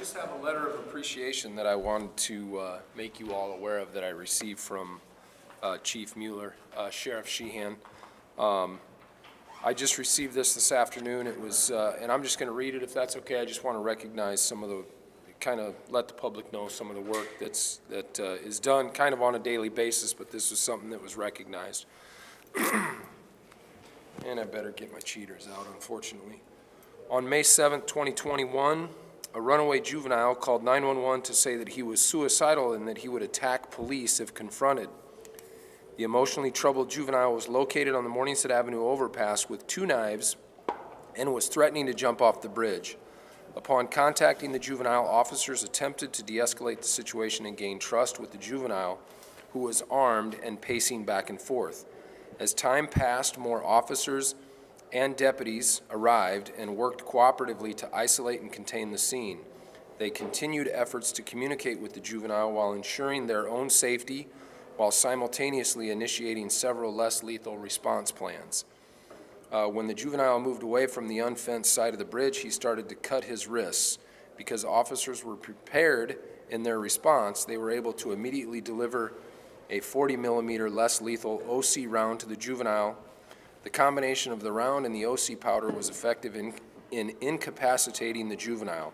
just have a letter of appreciation that I wanted to make you all aware of that I received from Chief Mueller, Sheriff Sheehan. I just received this afternoon. It was, and I'm just going to read it if that's okay. I just want to recognize some of the, kind of let the public know some of the work that is done kind of on a daily basis, but this was something that was recognized. And I better get my cheaters out, unfortunately. On May 7th, 2021, a runaway juvenile called 911 to say that he was suicidal and that he would attack police if confronted. The emotionally troubled juvenile was located on the Morningside Avenue overpass with 2 knives and was threatening to jump off the bridge. Upon contacting the juvenile, officers attempted to de-escalate the situation and gain trust with the juvenile, who was armed and pacing back and forth. As time passed, more officers and deputies arrived and worked cooperatively to isolate and contain the scene. They continued efforts to communicate with the juvenile while ensuring their own safety, while simultaneously initiating several less lethal response plans. When the juvenile moved away from the unfenced side of the bridge, he started to cut his wrists. Because officers were prepared in their response, they were able to immediately deliver a 40-millimeter less lethal OC round to the juvenile. The combination of the round and the OC powder was effective in incapacitating the juvenile.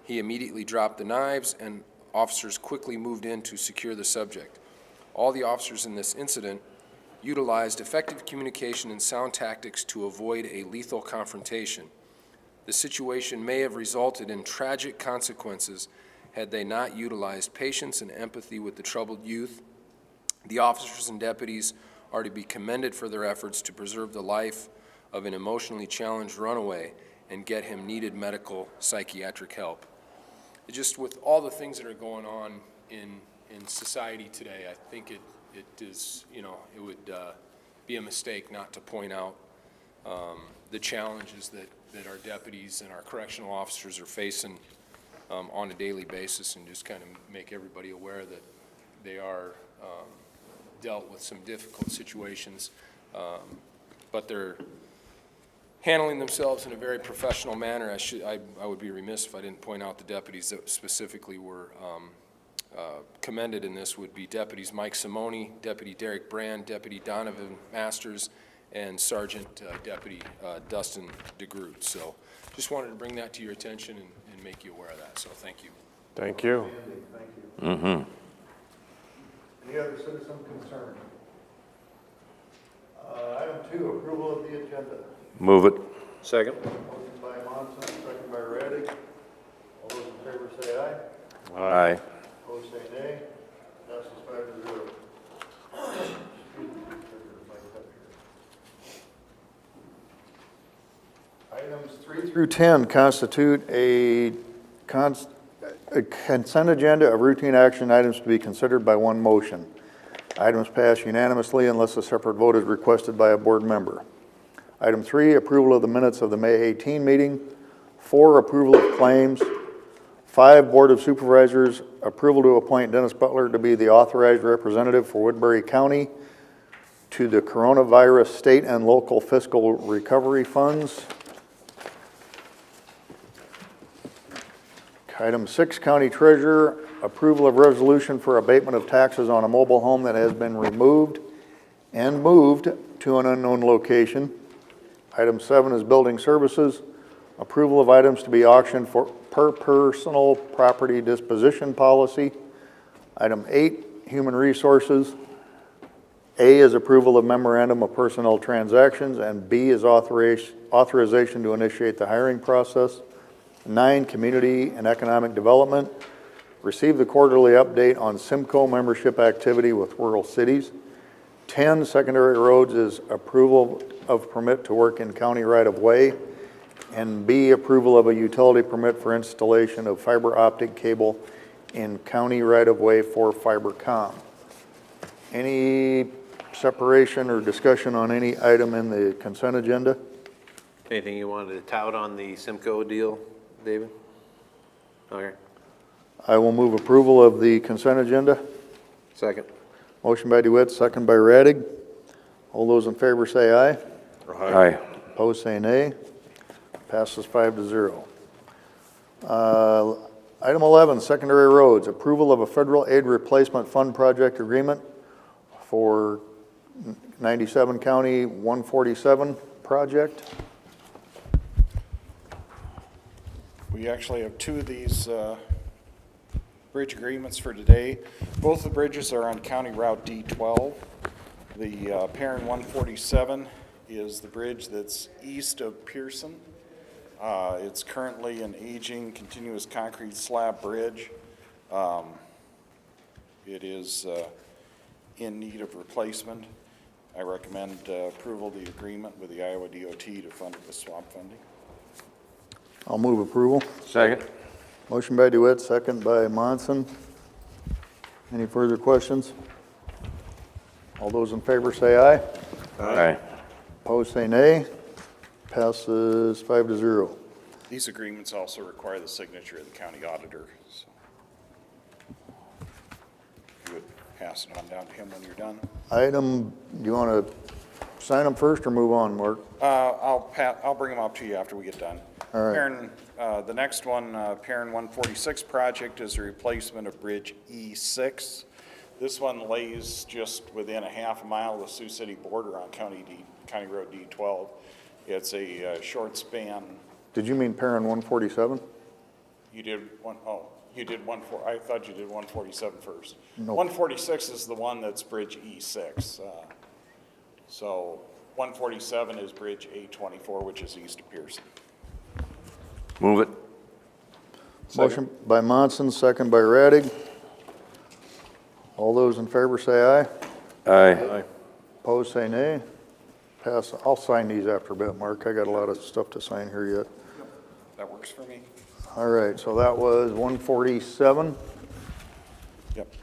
He immediately dropped the knives, and officers quickly moved in to secure the subject. All the officers in this incident utilized effective communication and sound tactics to avoid a lethal confrontation. The situation may have resulted in tragic consequences had they not utilized patience and empathy with the troubled youth. The officers and deputies are to be commended for their efforts to preserve the life of an emotionally challenged runaway and get him needed medical psychiatric help. Just with all the things that are going on in society today, I think it is, you know, it would be a mistake not to point out the challenges that our deputies and our correctional officers are facing on a daily basis, and just kind of make everybody aware that they are dealt with some difficult situations, but they're handling themselves in a very professional manner. I would be remiss if I didn't point out the deputies that specifically were commended in this would be Deputies Mike Simone, Deputy Derek Brand, Deputy Donovan Masters, and Sergeant Deputy Dustin DeGroot. So just wanted to bring that to your attention and make you aware of that. So thank you. Thank you. Thank you. Mm-hmm. Any other citizen concern? Item 2, approval of the agenda. Move it. Second. Motion by Monson, second by Raddick. All those in favor say aye. Aye. Opposed say nay. Passes 5-0. Excuse me, Items 3 through 10 constitute a consent agenda of routine action items to be considered by one motion. Items pass unanimously unless a separate vote is requested by a board member. Item 3, approval of the minutes of the May 18 meeting. 4, approval of claims. 5, Board of Supervisors, approval to appoint Dennis Butler to be the authorized representative for Woodbury County to the coronavirus state and local fiscal recovery funds. Item 6, County Treasurer, approval of resolution for abatement of taxes on a mobile home that has been removed and moved to an unknown location. Item 7 is Building Services, approval of items to be auctioned for per personal property disposition policy. Item 8, Human Resources. A is approval of memorandum of personnel transactions, and B is authorization to initiate the hiring process. 9, Community and Economic Development. Receive the quarterly update on SIMCO membership activity with rural cities. 10, Secondary Roads is approval of permit to work in county right-of-way. And B, approval of a utility permit for installation of fiber optic cable in county right-of-way for FiberCom. Any separation or discussion on any item in the consent agenda? Anything you wanted to tout on the Simcoe deal, David? Okay. I will move approval of the consent agenda. Second. Motion by DeWitt, second by Raddick. All those in favor say aye. Aye. Opposed say nay. Passes 5-0. Item 11, secondary roads, approval of a federal aid replacement fund project agreement for 97 County 147 project. We actually have two of these bridge agreements for today. Both the bridges are on County Route D12. The Perrin 147 is the bridge that's east of Pearson. It's currently an aging continuous concrete slab bridge. It is in need of replacement. I recommend approval of the agreement with the Iowa DOT to fund it with swap funding. I'll move approval. Second. Motion by DeWitt, second by Monson. Any further questions? All those in favor say aye. Aye. Opposed say nay. Passes 5-0. These agreements also require the signature of the county auditor, so you would pass it on down to him when you're done. Item, do you want to sign them first or move on, Mark? I'll bring them up to you after we get done. All right. Perrin, the next one, Perrin 146 project is a replacement of Bridge E6. This one lays just within a half a mile of the Sioux City border on County Road D12. It's a short span. Did you mean Perrin 147? You did one, oh, you did I thought you did 147 first. Nope. 146 is the one that's Bridge E6. So 147 is Bridge A24, which is east of Pearson. Move it. Motion by Monson, second by Radig. All those in favor say aye. Aye. Opposed say nay. Pass. I'll sign these after a bit, Mark. I got a lot of stuff to sign here yet. That works for me. All right, so that was 147. Yep.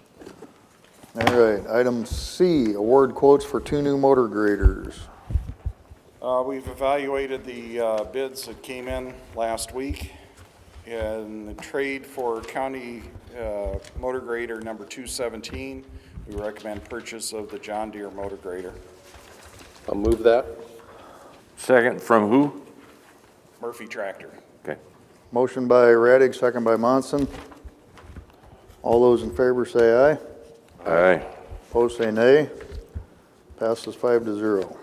All right, item C, award quotes for 2 new motor graders. We've evaluated the bids that came in last week. In the trade for county motor grader number 217, we recommend purchase of the John Deere motor grader. I'll move that. Second from who? Murphy Tractor. Okay. Motion by Radig, second by Monson. All those in favor say aye. Aye. Opposed say nay. Passes 5-0.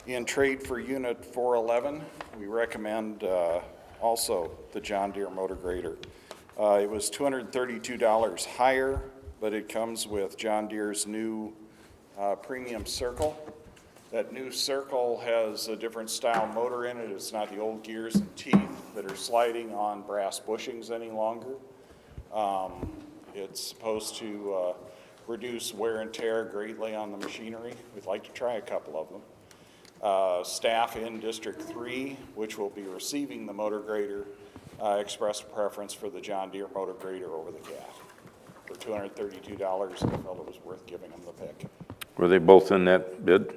In trade for unit 411, we recommend also the John Deere motor grader. It was $232 higher, but it comes with John Deere's new premium circle. That new circle has a different style motor in it. It's not the old gears and teeth that are sliding on brass bushings any longer. It's supposed to reduce wear and tear greatly on the machinery. We'd like to try a couple of them. Staff in District 3, which will be receiving the motor grader, expressed a preference for the John Deere motor grader over the Cat. For $232, I felt it was worth giving them the pick. Were they both in that bid?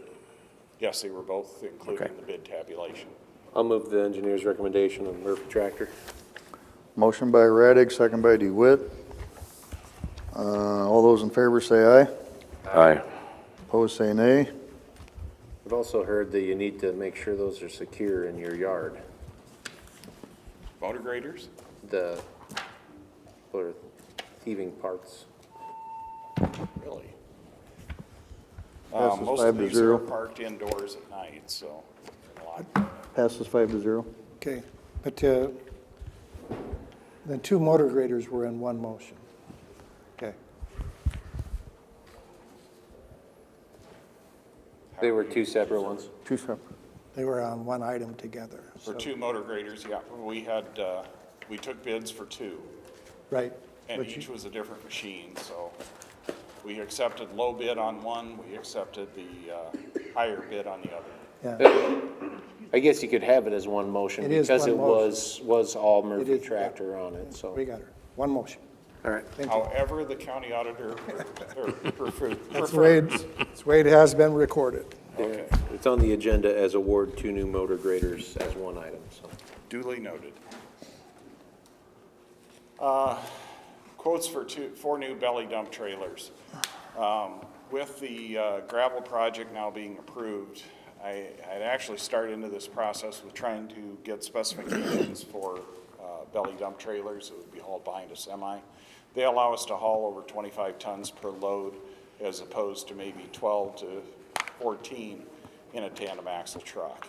Yes, they were both included Okay. in the bid tabulation. I'll move the engineer's recommendation of Murphy Tractor. Motion by Radig, second by DeWitt. All those in favor say aye. Aye. Opposed say nay. I've also heard that you need to make sure those are secure in your yard. Motor graders? For thieving parts. Really? Passes Most of these are 5-0. parked indoors at night, so a lot. Passes 5-0. Okay, but the 2 motor graders were in one motion. Okay, They were 2 separate ones. Two separate. they were on one item together. For so- 2 motor graders, yeah, we took bids for 2, Right. and but you- each was a different machine, so we accepted low bid on one, we accepted the higher bid on the other. Yeah, I guess you could have it as one motion It is because one it was all Murphy is, yeah. Tractor on it, so. we got her. One motion. All right. Thank you. However, the county auditor prefers. That's the way it has been recorded. Okay, It's on the agenda as award 2 new motor graders as one item, so. duly noted. Quotes for 4 new belly dump trailers. With the gravel project now being approved, I'd actually started into this process with trying to get specifications for belly dump trailers that would be hauled behind a semi. They allow us to haul over 25 tons per load as opposed to maybe 12 to 14 in a tandem axle truck.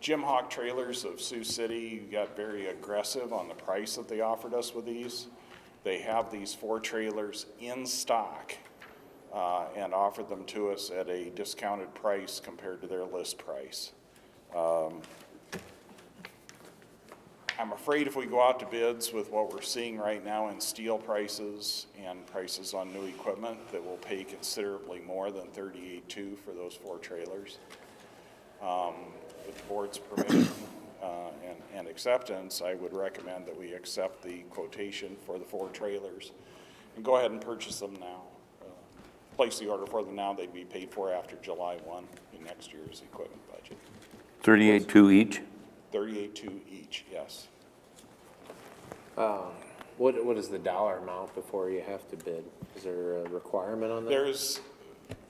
Jim Hawk Trailers of Sioux City got very aggressive on the price that they offered us with these. They have these 4 trailers in stock and offered them to us at a discounted price compared to their list price. I'm afraid if we go out to bids with what we're seeing right now in steel prices and prices on new equipment, that we'll pay considerably more than $38,200 for those 4 trailers. With the board's permission and acceptance, I would recommend that we accept the quotation for the 4 trailers and go ahead and purchase them now. Place the order for them now, they'd be paid for after July 1 in next year's equipment budget. 38.2 each? 38,200 each, yes. What is the dollar amount before you have to bid? Is there a requirement on that?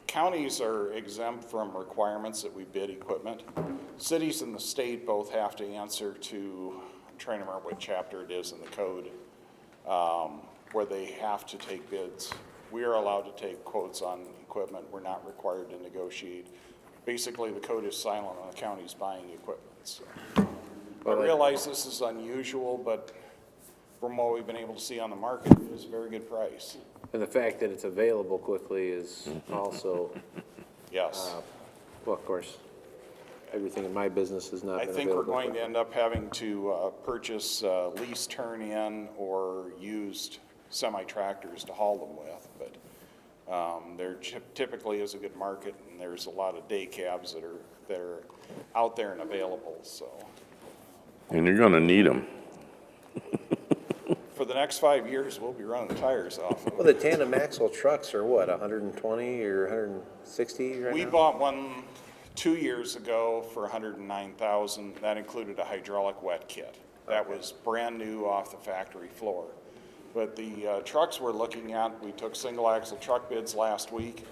Counties are exempt from requirements that we bid equipment. Cities and the state both have to answer to, I'm trying to remember what chapter it is in the code, where they have to take bids. We are allowed to take quotes on equipment. We're not required to negotiate. Basically, the code is silent on the counties buying equipment. So I realize this is unusual, but from what we've been able to see on the market, it is a very good price. And the fact that it's available quickly is also, Yes. well, of course, everything in my business has not I been think we're available. going to end up having to purchase lease turn-in or used semi-tractors to haul them with, but there typically is a good market, and there's a lot of day cabs that are out there and available, so. And you're gonna need them. For the next 5 years, we'll be running the tires off. Well, the tandem axle trucks are what, 120 or 160 right We now? bought one 2 years ago for $109,000. That included a hydraulic wet kit. That was brand new off the factory floor. But the trucks we're looking at, we took single axle truck bids last week.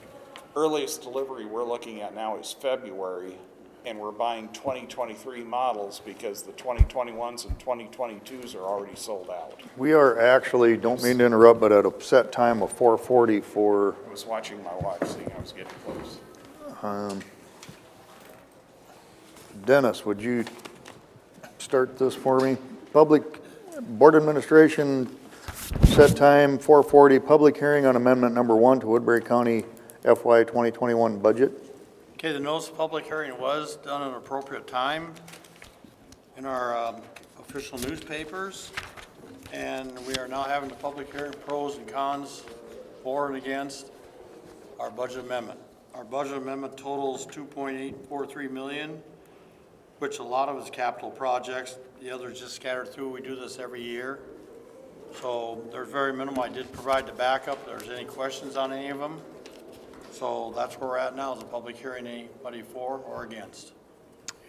Earliest delivery we're looking at now is February, and we're buying 2023 models because the 2021s and 2022s are already sold out. We are actually, don't mean to interrupt, but at a set time of 4:40 for, I was watching my watch, seeing I was getting close. Dennis, would you start this for me? Public, Board Administration, set time 4:40, public hearing on amendment number 1 to Woodbury County FY 2021 budget. Okay, the notice of public hearing was done at an appropriate time in our official newspapers, and we are now having the public hearing, pros and cons, for and against our budget amendment. Our budget amendment totals $2.843 million, which a lot of it is capital projects. The others just scattered through. We do this every year. So there's very minimal. I did provide the backup if there's any questions on any of them. So that's where we're at now, is a public hearing. Anybody for or against?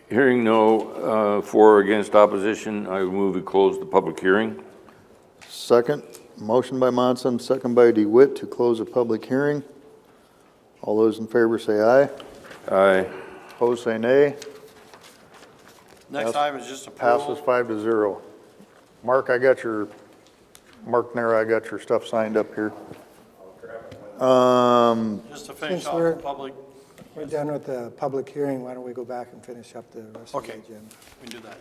Hearing no for or against opposition, I would move to close the public hearing. Second, motion by Monson, second by DeWitt to close the public hearing. All those in favor say aye. Aye. Opposed say nay. Next item is just approval. Passes 5-0. Mark, Mark Nera, I got your stuff signed up here. Just to finish Since off we're- the public, We're done with the public hearing, why don't we go back and finish up the rest of the Okay. agenda? we can do that.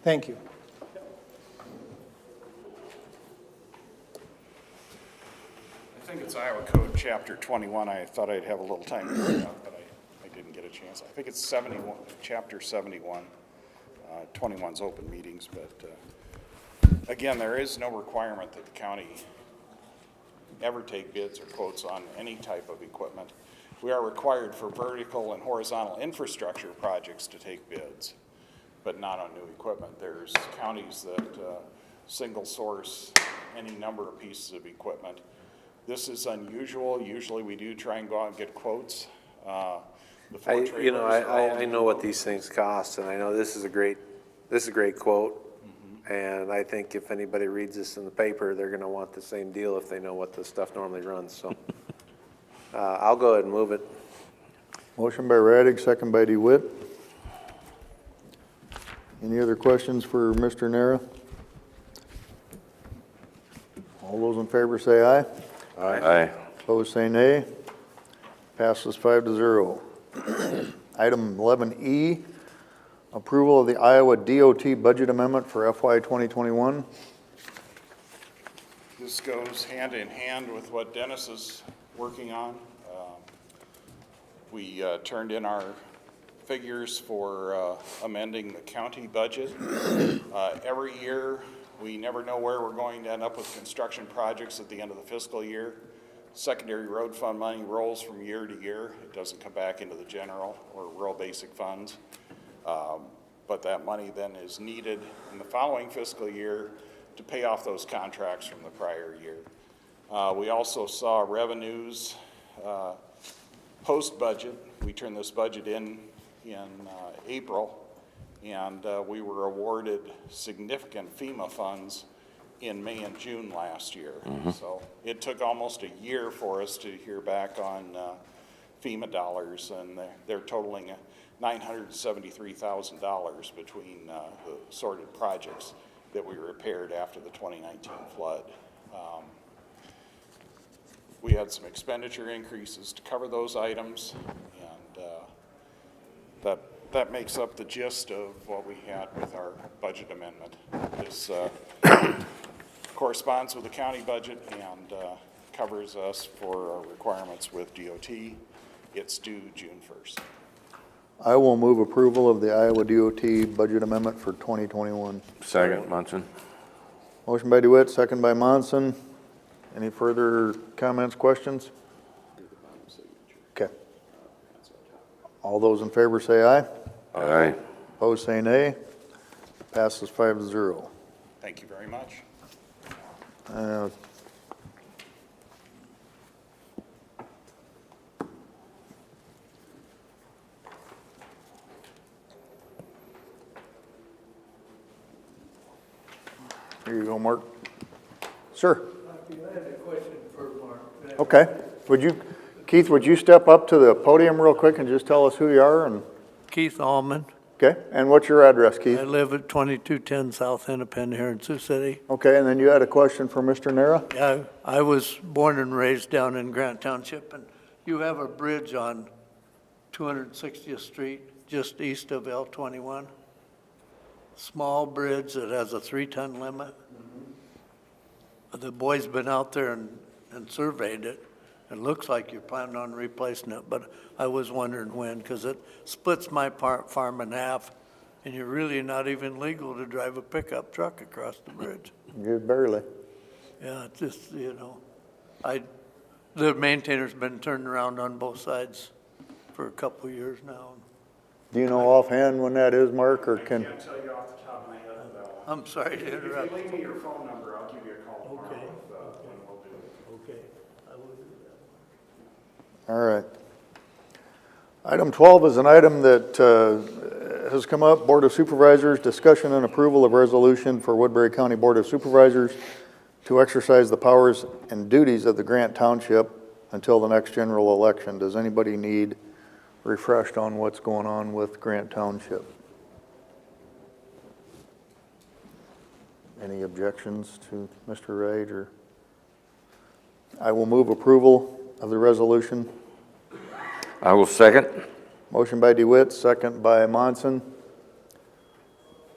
Thank you. I think it's Iowa Code Chapter 21. I thought I'd have a little time to read that, but I didn't get a chance. I think it's 71, Chapter 71. 21's open meetings, but again, there is no requirement that the county ever take bids or quotes on any type of equipment. We are required for vertical and horizontal infrastructure projects to take bids, but not on new equipment. There's counties that single source any number of pieces of equipment. This is unusual. Usually we do try and go out and get quotes. The four trailers are all I know what these things cost, and I know this is a great quote. And I think if anybody reads this in the paper, they're gonna want the same deal if they know what the stuff normally runs, so. I'll go ahead and move it. Motion by Radig, second by DeWitt. Any other questions for Mr. Nara? All those in favor say aye. Aye. Opposed, say nay. Passes 5-0. Item 11E, approval of the Iowa DOT budget amendment for FY 2021. This goes hand in hand with what Dennis is working on. We turned in our figures for amending the county budget. Every year, we never know where we're going to end up with construction projects at the end of the fiscal year. Secondary road fund money rolls from year to year. It doesn't come back into the general or rural basic funds. But that money then is needed in the following fiscal year to pay off those contracts from the prior year. We also saw revenues post-budget. We turned this budget in April, and we were awarded significant FEMA funds in May and June last year. So it took almost a year for us to hear back on FEMA dollars, and they're totaling $973,000 between the sorted projects that we repaired after the 2019 flood. We had some expenditure increases to cover those items, and that makes up the gist of what we had with our budget amendment. This corresponds with the county budget and covers us for our requirements with DOT. It's due June 1st. I will move approval of the Iowa DOT budget amendment for 2021. Second, Munson. Motion by DeWitt, second by Monson. Any further comments, questions? Okay. All those in favor say aye. Aye. Opposed, say nay. Passes 5-0. Thank you very much. Here you go, Mark. Sir? I had a question for Mark. Okay. Keith, would you step up to the podium real quick and just tell us who you are? And Keith Allman. okay, and what's your address, Keith? I live at 2210 South Hennepin here in Sioux City. Okay, and then you had a question for Mr. Nara? Yeah, I was born and raised down in Grant Township, and you have a bridge on 260th Street, just east of L21. Small bridge that has a 3-ton limit. The boys been out there and surveyed it. It looks like you're planning on replacing it, but I was wondering when, because it splits my farm in half, and you're really not even legal to drive a pickup truck across the bridge. You barely. Yeah, it's just, the maintainer's been turned around on both sides for a couple of years now. Do you know offhand when that is, Mark, or can? I can't tell you off the top of my head of that one. I'm sorry to interrupt. If you leave me your phone number, I'll give you a call tomorrow Okay. when we'll do it. Okay, I will do that. All right. Item 12 is an item that has come up, Board of Supervisors, discussion and approval of resolution for Woodbury County Board of Supervisors to exercise the powers and duties of the Grant Township until the next general election. Does anybody need refreshed on what's going on with Grant Township? Any objections to Mr. Wright, or? I will move approval of the resolution. I will second. Motion by DeWitt, second by Monson.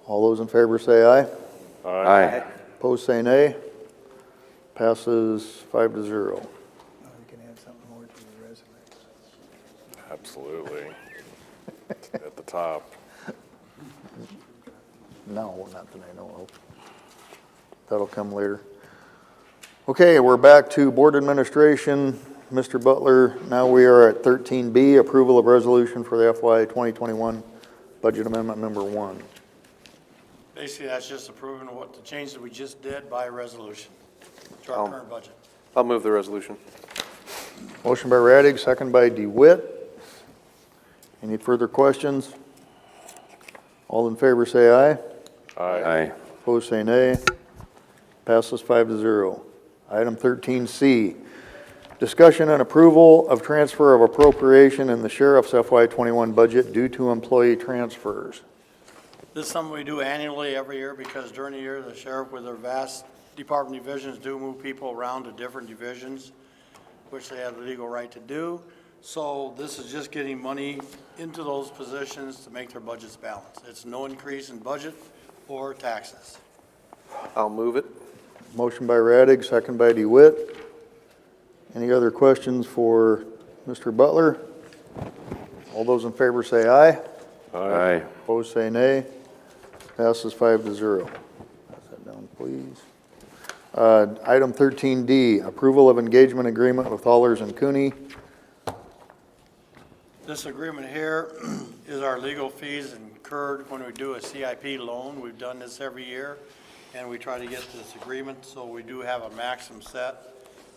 All those in favor say aye. Aye. Opposed, say nay. Passes 5-0. You can add something more to your resume. Absolutely. At the top. No, not that I know of. That'll come later. Okay, we're back to Board Administration. Mr. Butler, now we are at 13B, approval of resolution for the FY 2021 Budget Amendment Number 1. Basically, that's just approving what the change that we just did by resolution to our current budget. I'll move the resolution. Motion by Radig, second by DeWitt. Any further questions? All in favor say aye. Aye. Opposed say nay. Passes 5-0. Item 13C, Discussion and approval of transfer of appropriation in the sheriff's FY21 budget due to employee transfers. This is something we do annually every year because during the year, the sheriff with their vast department divisions do move people around to different divisions, which they have the legal right to do. So this is just getting money into those positions to make their budgets balanced. It's no increase in budget or taxes. I'll move it. Motion by Radig, second by DeWitt. Any other questions for Mr. Butler? All those in favor say aye. Aye. Opposed, say nay. Passes 5-0. Pass that down, please. Item 13D, approval of engagement agreement with Allers and Cooney. This agreement here is our legal fees incurred when we do a CIP loan. We've done this every year, and we try to get this agreement, so we do have a maximum set.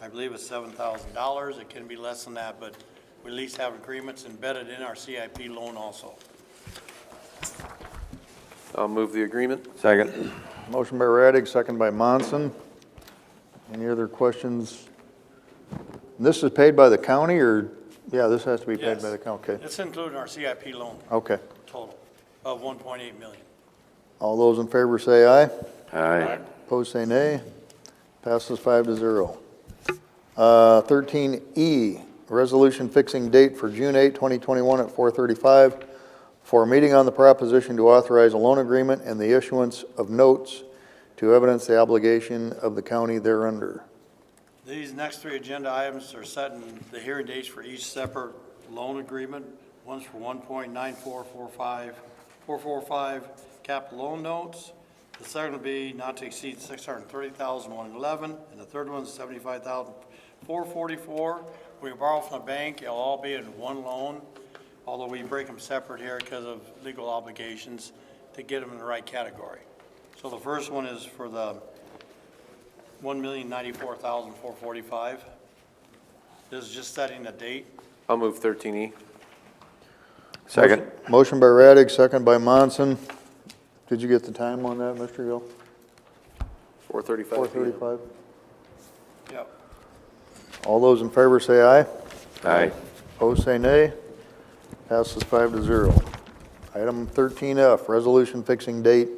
I believe it's $7,000. It can be less than that, but we at least have agreements embedded in our CIP loan also. I'll move the agreement. Second. Motion by Radig, second by Monson. Any other questions? This is paid by the county, or, yeah, this has to be paid by the county, okay. It's included in our CIP loan Okay. total of $1.8 million. All those in favor say aye. Aye. Opposed, say nay. Passes 5-0. 13E, resolution fixing date for June 8, 2021 at 4:35 for a meeting on the proposition to authorize a loan agreement and the issuance of notes to evidence the obligation of the county thereunder. These next three agenda items are setting the hearing dates for each separate loan agreement. One's for 1.9445 capital loan notes. The second will be not to exceed $630,111, and the third one's $75,444. We borrow from the bank, it'll all be in one loan, although we break them separate here because of legal obligations to get them in the right category. So the first one is for the $1,094,445. This is just setting a date. I'll move 13E. Second. Motion by Radig, second by Monson. Did you get the time on that, Mr. Gill? 4:35. 4:35. Yep. All those in favor say aye. Aye. Opposed, say nay. Passes 5-0. Item 13F, resolution fixing date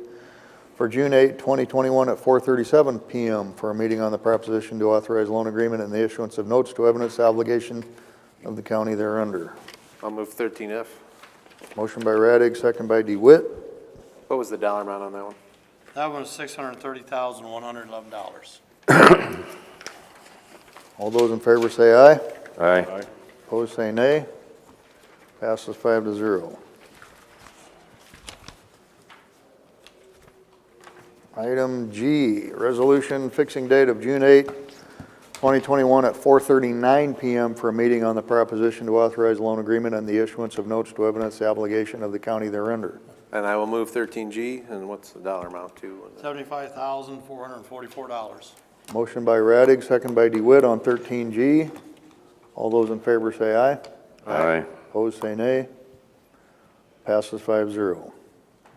for June 8, 2021 at 4:37 PM for a meeting on the proposition to authorize loan agreement and the issuance of notes to evidence the obligation of the county thereunder. I'll move 13F. Motion by Radig, second by DeWitt. What was the dollar amount on that one? That one was $630,111. All those in favor say aye. Aye. Opposed, say nay. Passes 5-0. Item G, resolution fixing date of June 8, 2021 at 4:39 PM for a meeting on the proposition to authorize loan agreement and the issuance of notes to evidence the obligation of the county thereunder. And I will move 13G, and what's the dollar amount to? $75,444. Motion by Radig, second by DeWitt on 13G. All those in favor say aye. Aye. Opposed, say nay. Passes 5-0.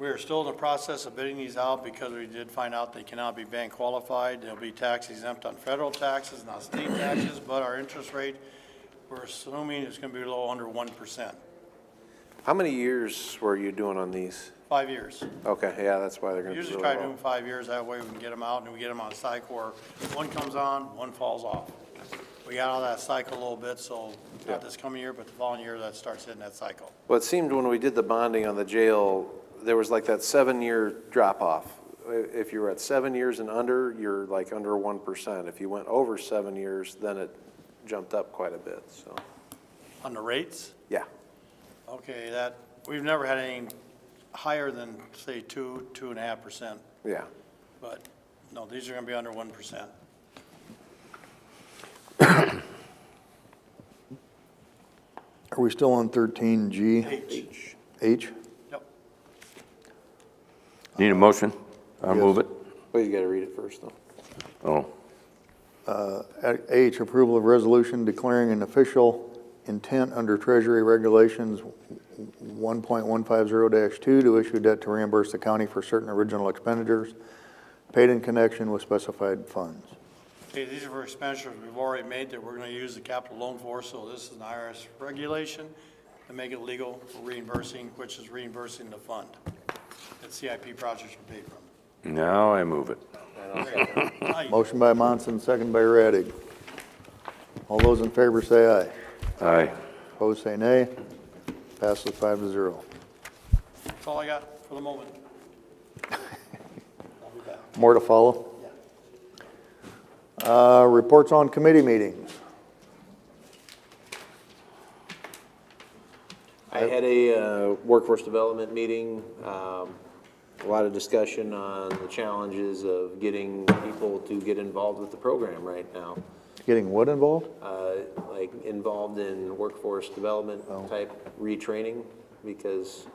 We are still in the process of bidding these out because we did find out they cannot be bank qualified. They'll be tax exempt on federal taxes, not state taxes, but our interest rate, we're assuming it's going to be a little under 1%. How many years were you doing on these? 5 years. Okay, yeah, that's why they're going to be Usually really try to do low. them 5 years, that way we can get them out and we get them on a cycle where one comes on, one falls off. We got out of that cycle a little bit, so not this coming year, but the following year that starts hitting that cycle. Well, it seemed when we did the bonding on the jail, there was like that 7-year drop-off. If you were at 7 years and under, you're like under 1%. If you went over 7 years, then it jumped up quite a bit, so, On the rates, yeah. okay, that, we've never had any higher than, say, 2.5%, Yeah. but no, these are gonna be under 1%. Are we still on 13G? H. H? Yep. Need a motion? I'll Yes. move it. Well, you got to read it first, though. Oh. H, approval of resolution declaring an official intent under Treasury Regulations 1.150-2 to issue debt to reimburse the county for certain original expenditures paid in connection with specified funds. Okay, these are for expenditures we've already made that we're gonna use the capital loan for, so this is an IRS regulation to make it legal for reimbursing, which is reimbursing the fund that CIP projects are paid from. Now I move it. Aye. Motion by Monson, second by Radig. All those in favor say aye. Aye. Opposed, say nay. Passes 5-0. That's all I got for the moment. I'll be back. More to follow? Reports on committee meetings. I had a workforce development meeting, a lot of discussion on the challenges of getting people to get involved with the program right now. Getting what involved? Like involved in workforce development type retraining, because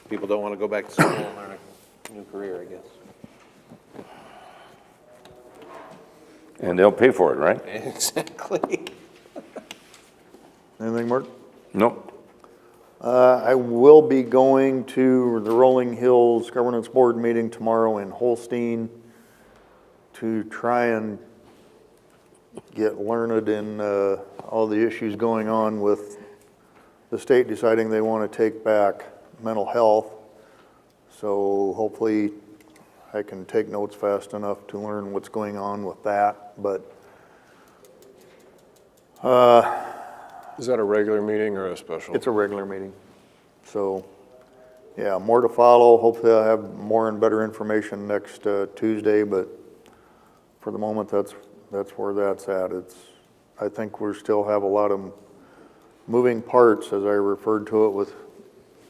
people don't want to go back to school and learn a new career, I guess. And they'll pay for it, right? Exactly. Anything, Mark? Nope. I will be going to the Rolling Hills Governance Board meeting tomorrow in Holstein to try and get learned in all the issues going on with the state deciding they want to take back mental health. So hopefully I can take notes fast enough to learn what's going on with that. But Is that a regular meeting or a special? it's a regular meeting. So, yeah, more to follow. Hopefully I'll have more and better information next Tuesday, but for the moment, that's where that's at. I think we still have a lot of moving parts, as I referred to it with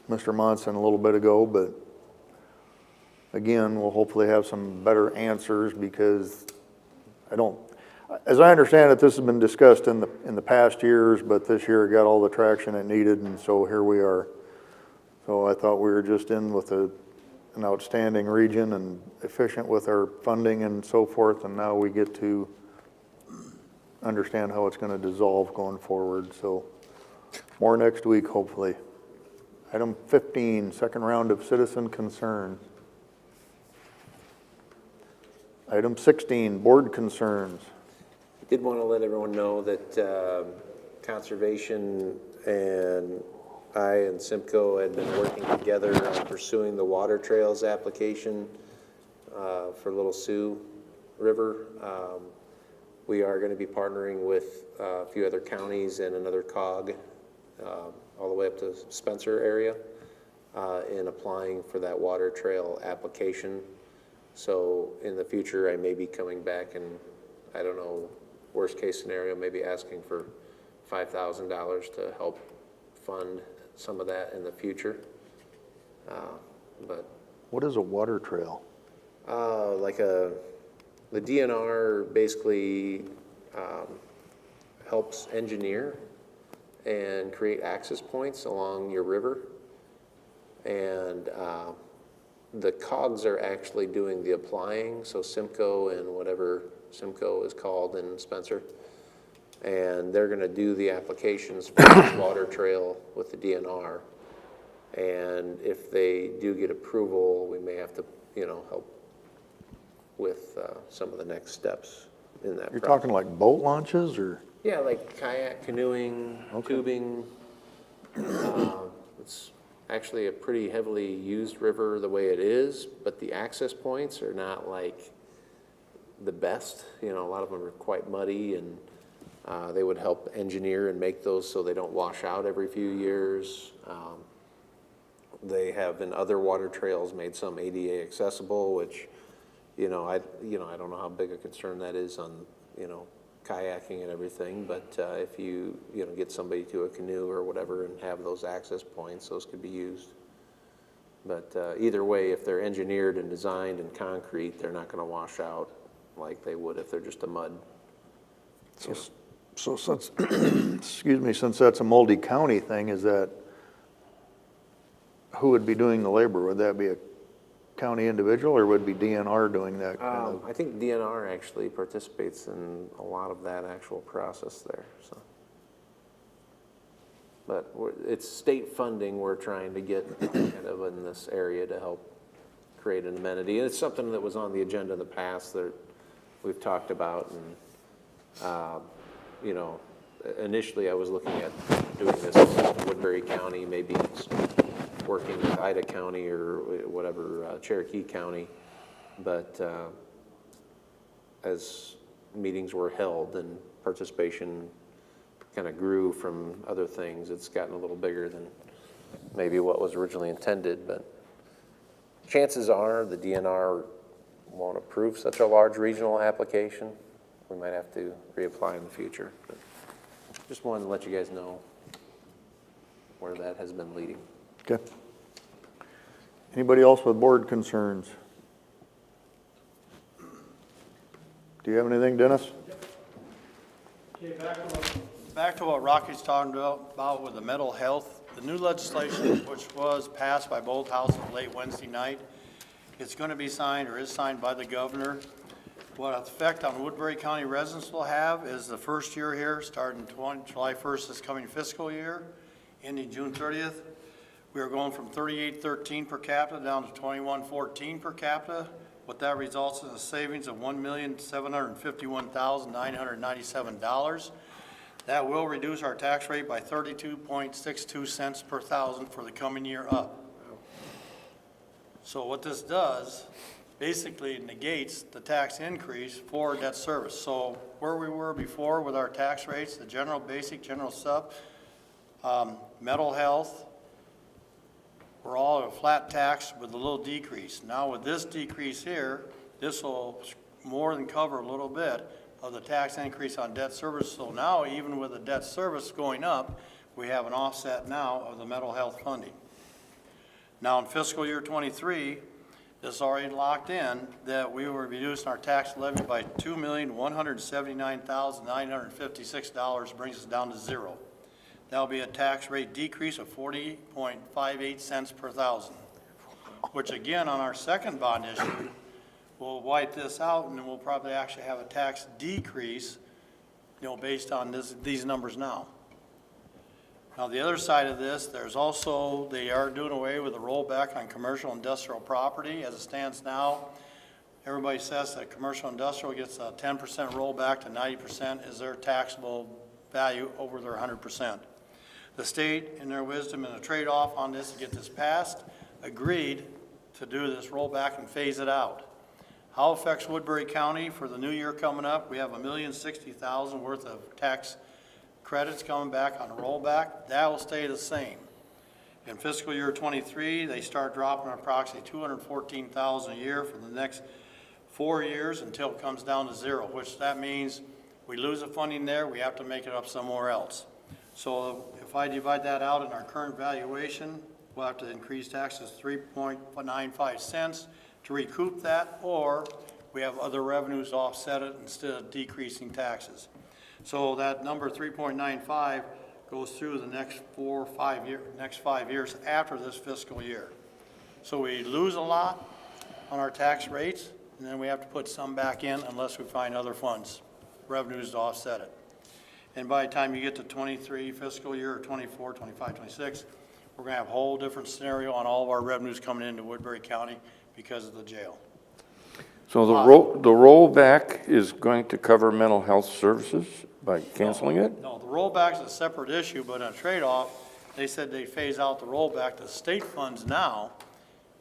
Mr. Monson a little bit ago, but again, we'll hopefully have some better answers, because as I understand it, this has been discussed in the past years, but this year it got all the traction it needed, and so here we are. So I thought we were just in with an outstanding region and efficient with our funding and so forth, and now we get to understand how it's going to dissolve going forward. So more next week, hopefully. Item 15, second round of citizen concerns. Item 16, board concerns. Did want to let everyone know that Conservation and I and Simcoe had been working together on pursuing the water trails application for Little Sioux River. We are going to be partnering with a few other counties and another COG all the way up to Spencer area in applying for that water trail application. So in the future, I may be coming back and, I don't know, worst case scenario, maybe asking for $5,000 to help fund some of that in the future. But What is a water trail? the DNR basically helps engineer and create access points along your river. And the COGs are actually doing the applying, so Simcoe and whatever Simcoe is called in Spencer. And they're gonna do the applications for this water trail with the DNR. And if they do get approval, we may have to, help with some of the next steps in that process. You're talking like boat launches, or? Yeah, like kayak, canoeing, tubing. It's actually a pretty heavily used river the way it is, but the access points are not like the best. A lot of them are quite muddy, and they would help engineer and make those so they don't wash out every few years. They have in other water trails made some ADA accessible, which, I don't know how big a concern that is on, kayaking and everything, but if you, get somebody to a canoe or whatever and have those access points, those could be used. But either way, if they're engineered and designed in concrete, they're not going to wash out like they would if they're just a mud. So since, excuse me, since that's a Muldy County thing, who would be doing the labor? Would that be a county individual, or would it be DNR doing that kind of? I think DNR actually participates in a lot of that actual process there, so. But it's state funding we're trying to get kind of in this area to help create an amenity. And it's something that was on the agenda in the past that we've talked about. And, you know, initially I was looking at doing this in Woodbury County, maybe working with Ida County or whatever, Cherokee County. But as meetings were held and participation kind of grew from other things, it's gotten a little bigger than maybe what was originally intended. But chances are the DNR won't approve such a large regional application. We might have to reapply in the future. But just wanted to let you guys know where that has been leading. Okay. Anybody else with board concerns? Do you have anything, Dennis? Okay, back to what Rocky's talking about with the mental health. The new legislation, which was passed by both houses late Wednesday night, it's going to be signed or is signed by the governor. What effect on Woodbury County residents will have is the first year here, starting July 1st this coming fiscal year, ending June 30th. We are going from $38.13 per capita down to $21.14 per capita. What that results in a savings of $1,751,997. That will reduce our tax rate by 32.62 cents per thousand for the coming year up. So what this does, basically negates the tax increase for debt service. So where we were before with our tax rates, the general basic, general sub, mental health, we're all at a flat tax with a little decrease. Now with this decrease here, this will more than cover a little bit of the tax increase on debt service. So now even with the debt service going up, we have an offset now of the mental health funding. Now in fiscal year 23, this is already locked in that we were reducing our tax levy by $2,179,956, brings us down to zero. That'll be a tax rate decrease of 40.58 cents per thousand, which again, on our second bond issue, we'll wipe this out and then we'll probably actually have a tax decrease, you know, based on these numbers now. Now, the other side of this, there's also, they are doing away with the rollback on commercial industrial property. As it stands now, everybody says that commercial industrial gets a 10% rollback to 90% is their taxable value over their 100%. The state, in their wisdom and a trade-off on this to get this passed, agreed to do this rollback and phase it out. How it affects Woodbury County for the new year coming up, we have $1,060,000 worth of tax credits coming back on a rollback. That will stay the same. In fiscal year 23, they start dropping approximately $214,000 a year for the next 4 years until it comes down to zero, which that means we lose the funding there, we have to make it up somewhere else. So if I divide that out in our current valuation, we'll have to increase taxes 3.95 cents to recoup that, or we have other revenues to offset it instead of decreasing taxes. So that number 3.95 goes through the next 5 years after this fiscal year. So we lose a lot on our tax rates, and then we have to put some back in unless we find other funds, revenues to offset it. And by the time you get to 23 fiscal year, or 24, 25, 26, we're gonna have a whole different scenario on all of our revenues coming into Woodbury County because of the jail. So the rollback is going to cover mental health services by canceling it? No, the rollback's a separate issue, but in a trade-off, they said they phase out the rollback to state funds now.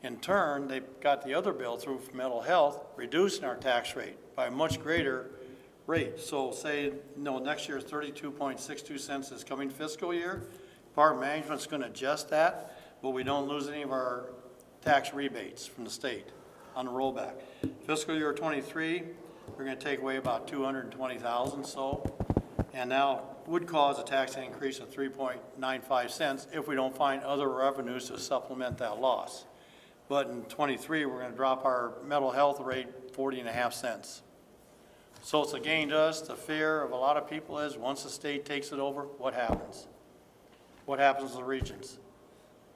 In turn, they've got the other bill through for mental health, reducing our tax rate by a much greater rate. So say, next year's 32.62 cents this coming fiscal year. Park management's gonna adjust that, but we don't lose any of our tax rebates from the state on the rollback. Fiscal year 23, we're gonna take away about 220,000 so, and now would cause a tax increase of 3.95 cents if we don't find other revenues to supplement that loss. But in 23, we're gonna drop our mental health rate 40.5 cents. So it's a gain to us. The fear of a lot of people is once the state takes it over, what happens? What happens to the regions?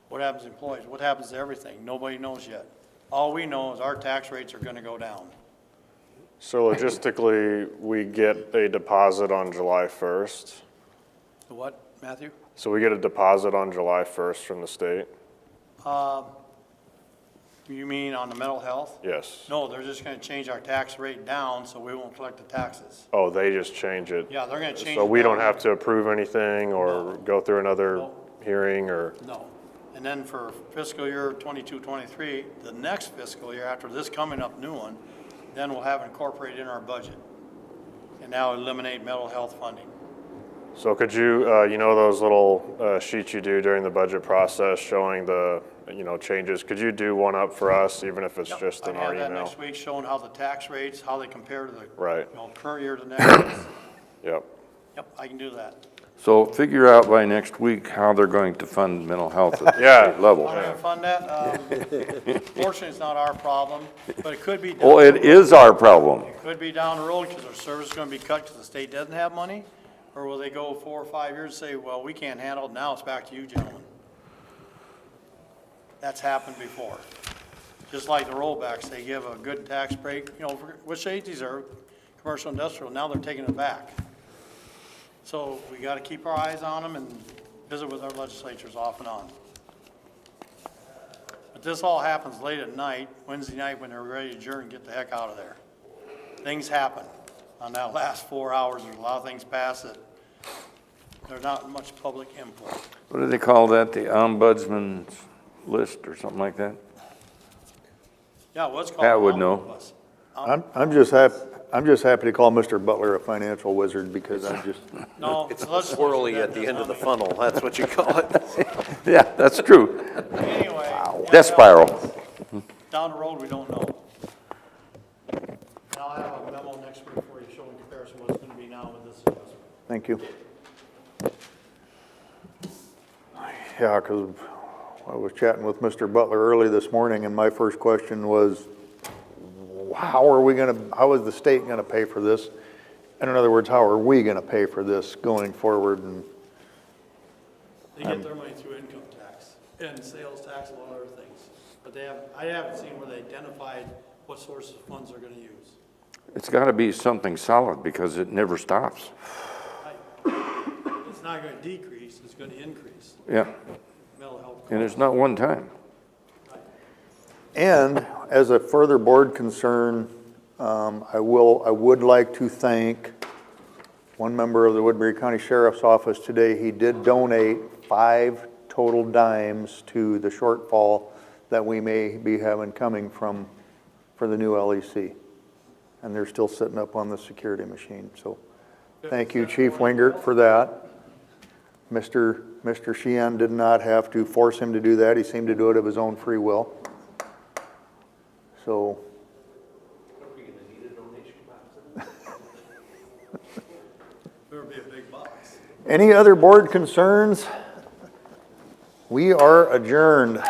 What happens to employees? What happens to everything? Nobody knows yet. All we know is our tax rates are gonna go down. So logistically, we get a deposit on July 1st. The what, Matthew? So we get a deposit on July 1st from the state? You mean on the mental health? Yes. No, they're just gonna change our tax rate down, so we won't collect the taxes. Oh, they just change it? Yeah, they're gonna change So it we don't down. have to approve anything or No. go through another No. hearing or? No. And then for fiscal year 22, 23, the next fiscal year, after this coming up new one, then we'll have incorporated in our budget. And now eliminate mental health funding. So could you, you know those little sheets you do during the budget process showing the, changes? Could you do one up for us, even if it's just in I our have that email? next week showing how the tax rates, how they compare to the Right. current year to next year. Yep. Yep, I can do that. So figure out by next week how they're going to fund mental health at the Yeah. state level. How are we gonna fund that? Fortunately, it's not our problem, but it could be. down Oh, the it road. is our problem. It could be down the road because our service is gonna be cut because the state doesn't have money. Or will they go 4 or 5 years and say, well, we can't handle it, now it's back to you gentlemen? That's happened before. Just like the rollbacks, they give a good tax break, which agencies are commercial industrial, now they're taking it back. So we gotta keep our eyes on them and visit with our legislatures off and on. But this all happens late at night, Wednesday night, when they're ready to adjourn and get the heck out of there. Things happen. On that last 4 hours, there's a lot of things pass that there's not much public input. What do they call that? The ombudsman's list or something like that? Yeah, what's called. Pat would know. omnibus. I'm just happy to call Mr. Butler a financial wizard because I'm just, No. It's the legislature swirly at the does end of the not funnel, that's what you call it. Yeah, that's true. make- Anyway. what Death spiral. happens Down the road, we don't know. And I'll have a memo next week for you showing comparison what it's gonna be now with this adjustment. thank you. Yeah, because I was chatting with Mr. Butler early this morning and my first question was, how is the state gonna pay for this? And in other words, how are we gonna pay for this going forward? And They get their money through income tax and sales tax and a lot of other things. But I haven't seen where they identified what sources of funds they're gonna use. It's got to be something solid because it never stops. It's not gonna decrease, it's gonna increase Yeah, mental health. and it's not one time. And as a further board concern, I would like to thank one member of the Woodbury County Sheriff's Office today. He did donate 5 total dimes to the shortfall that we may be having coming for the new LEC. And they're still sitting up on the security machine, so thank you, Chief Wingert, for that. Mr. Sheehan did not have to force him to do that. He seemed to do it of his own free will. So. There would be a big box. Any other board concerns? We are adjourned.